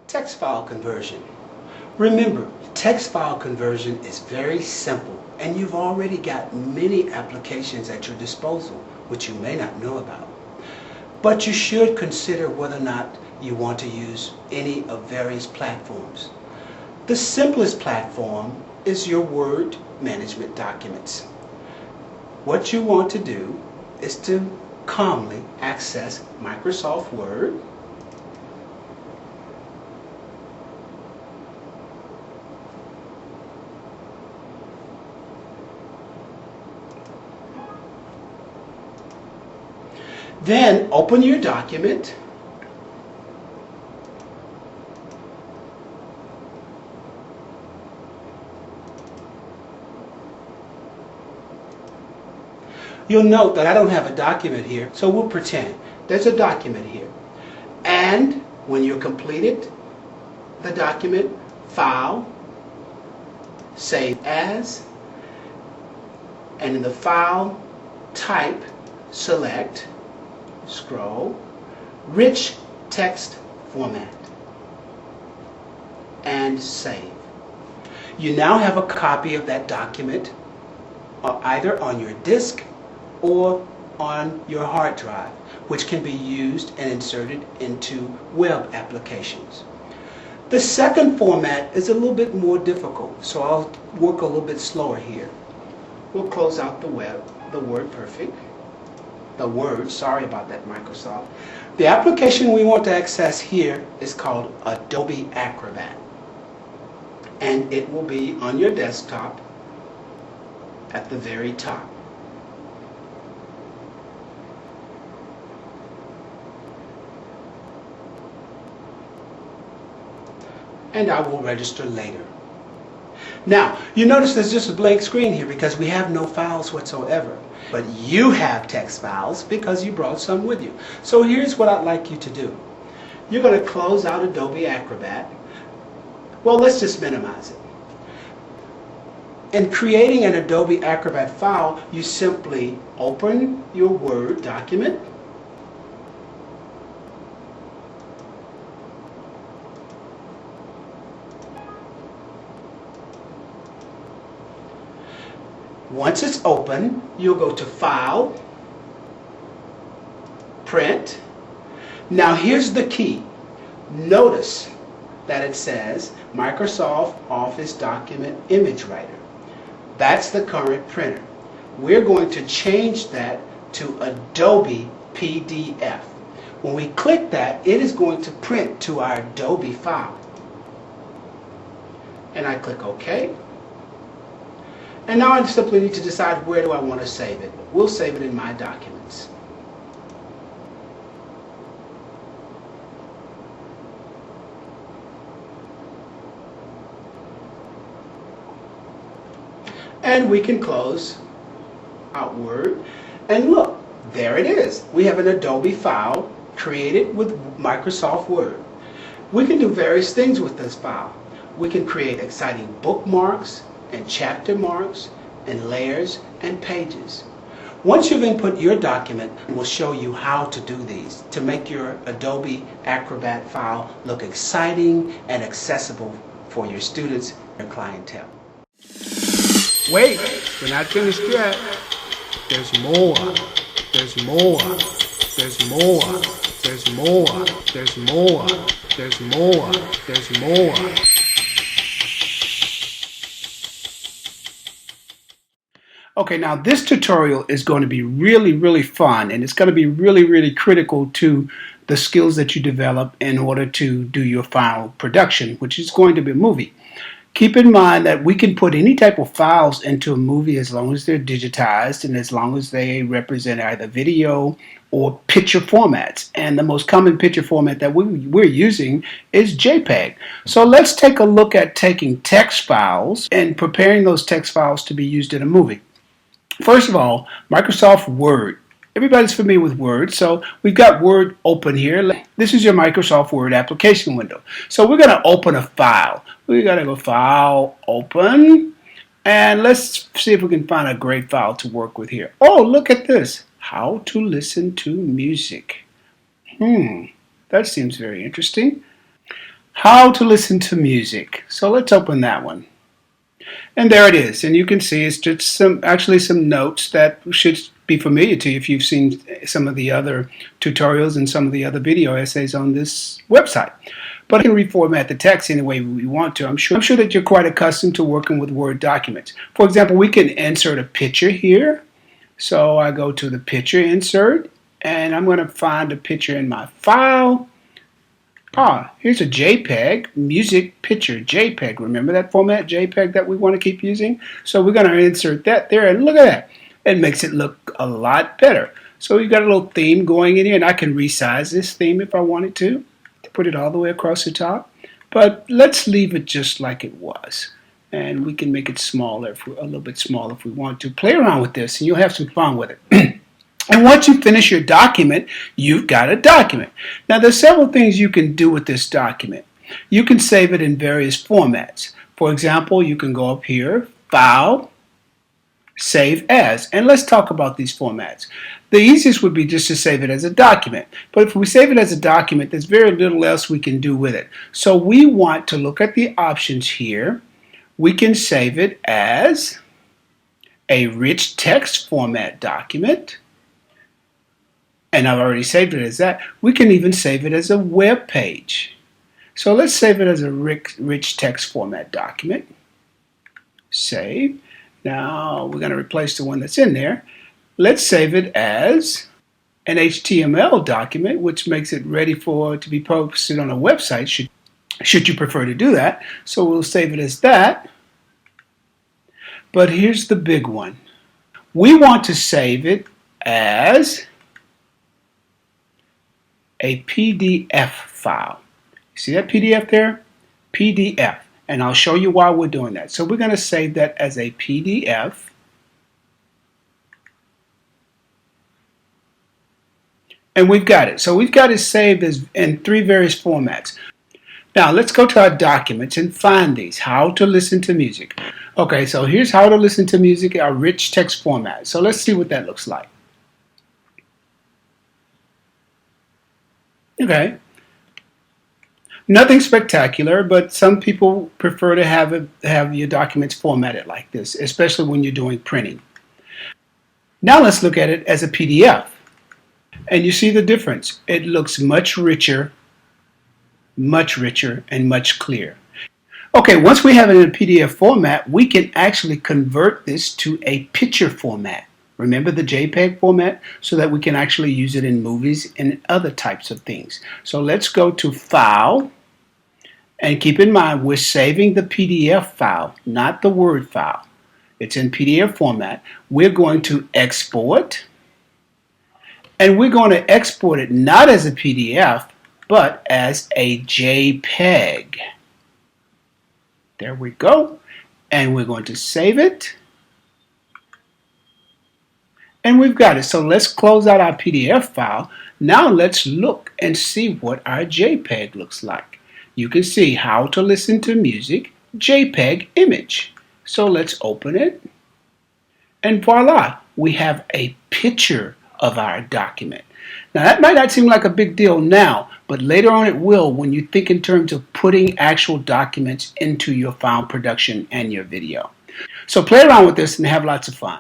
Text file conversion. Remember, text file conversion is very simple, and you've already got many applications at your disposal, which you may not know about. But you should consider whether or not you want to use any of various platforms. The simplest platform is your Word management documents. What you want to do is to calmly access Microsoft Word. Then open your document. You'll note that I don't have a document here, so we'll pretend there's a document here. And when you're completed the document, File, Save As, and in the File type, select, scroll, Rich Text Format, and Save. You now have a copy of that document either on your disk or on your hard drive, which can be used and inserted into web applications. The second format is a little bit more difficult, so I'll work a little bit slower here. We'll close out the Word Perfect. The Word, sorry about that, Microsoft. The application we want to access here is called Adobe Acrobat, and it will be on your desktop at the very top. And I will register later. Now, you notice there's just a blank screen here because we have no files whatsoever. But you have text files because you brought some with you. So here's what I'd like you to do. You're going to close out Adobe Acrobat. Well, let's just minimize it. In creating an Adobe Acrobat file, you simply open your Word document. Once it's open, you'll go to File, Print. Now here's the key. Notice that it says Microsoft Office Document Image Writer. That's the current printer. We're going to change that to Adobe PDF. When we click that, it is going to print to our Adobe file. And I click OK. And now I simply need to decide where do I want to save it. We'll save it in My Documents. And we can close out Word. And look, there it is. We have an Adobe file created with Microsoft Word. We can do various things with this file. We can create exciting bookmarks and chapter marks and layers and pages. Once you've input your document, we'll show you how to do these to make your Adobe Acrobat file look exciting and accessible for your students and your clientele. Wait, we're not finished yet. There's more. There's more. There's more. There's more. There's more. There's more. There's more. Okay, now this tutorial is going to be really fun, and it's going to be really critical to the skills that you develop in order to do your final production, which is going to be a movie. Keep in mind that we can put any type of files into a movie as long as they're digitized and as long as they represent either video or picture formats. And the most common picture format that we're using is JPEG. So let's take a look at taking text files and preparing those text files to be used in a movie. First of all, Microsoft Word. Everybody's familiar with Word, so we've got Word open here. This is your Microsoft Word application window. So we're going to open a file. We're going to go File, Open, and let's see if we can find a great file to work with here. Oh, look at this. How to listen to music. That seems very interesting. How to listen to music. So let's open that one. And there it is. And you can see it's just some notes that should be familiar to you if you've seen some of the other tutorials and some of the other video essays on this website. But I can reformat the text any way we want to. I'm sure that you're quite accustomed to working with Word documents. For example, we can insert a picture here. So I go to the picture insert, and I'm going to find a picture in my file. Here's a JPEG, music picture, JPEG. Remember that format, JPEG, that we want to keep using? So we're going to insert that there, and look at that. It makes it look a lot better. So you've got a little theme going in here, and I can resize this theme if I wanted to put it all the way across the top. But let's leave it just like it was. And we can make it smaller, a little bit smaller if we want to. Play around with this, and you'll have some fun with it. And once you finish your document, you've got a document. Now, there's several things you can do with this document. You can save it in various formats. For example, you can go up here, File, Save As. And let's talk about these formats. The easiest would be just to save it as a document. But if we save it as a document, there's very little else we can do with it. So we want to look at the options here. We can save it as a rich text format document. And I've already saved it as that. We can even save it as a web page. So let's save it as a rich text format document. Save. Now we're going to replace the one that's in there. Let's save it as an HTML document, which makes it ready to be posted on a website, should you prefer to do that. So we'll save it as that. But here's the big one. We want to save it as a PDF file. See that PDF there? PDF. And I'll show you why we're doing that. So we're going to save that as a PDF. And we've got it. So we've got it saved in 3 various formats. Now let's go to our documents and find these. How to listen to music. Okay, so here's how to listen to music, our rich text format. So let's see what that looks like. Okay. Nothing spectacular, but some people prefer to have your documents formatted like this, especially when you're doing printing. Now let's look at it as a PDF. And you see the difference. It looks much richer, and much clearer. Okay, once we have it in a PDF format, we can actually convert this to a picture format. Remember the JPEG format? So that we can actually use it in movies and other types of things. So let's go to File. And keep in mind, we're saving the PDF file, not the Word file. It's in PDF format. We're going to export. And we're going to export it not as a PDF, but as a JPEG. There we go. And we're going to save it. And we've got it. So let's close out our PDF file. Now let's look and see what our JPEG looks like. You can see how to listen to music, JPEG image. So let's open it. And voila, we have a picture of our document. Now that might not seem like a big deal now, but later on it will when you think in terms of putting actual documents into your final production and your video. So play around with this and have lots of fun.